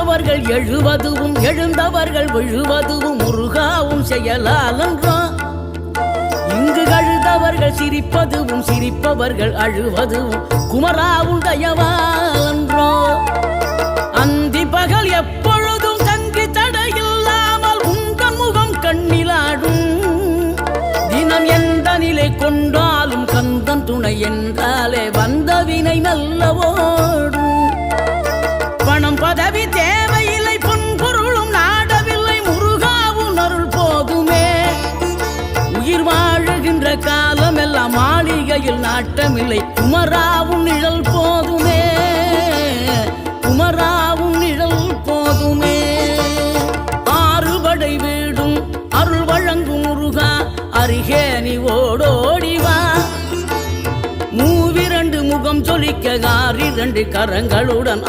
விழுந்தவர்கள் எழுவதுவும் எழுந்தவர்கள் விழுவதுவும் முருகாவும் செயலாலன்றோ. இங்கு அழுதவர்கள் சிரிப்பதுவும் சிரிப்பவர்கள் அழுவதுவும் குமராவும் தயவாலன்றோ. அந்தி பகல் எப்பொழுதும் தங்கி தடையில்லாமல் உங்கள் முகம் கண்ணிலாடும். தினம் எந்த நிலை கொண்டாலும் கந்தன் துணை என்றாலே வந்த வினை நல்லவோடும். பணம் பதவி தேவையில்லை பொன்பொருளும் நாடவில்லை முருகாவும் அருள் போதுமே. உயிர் வாழுகின்ற காலம் எல்லாம் மாளிகையில் நாட்டமில்லை குமராவும் நிழல் போதுமே. குமராவும் நிழல் போதுமே. ஆறுபடை வீடும் அருள் வழங்கும் முருகா அருகே நீ ஓடோடிவா. மூவிரண்டு முகம் சொலிக்க 6 கரங்களுடன்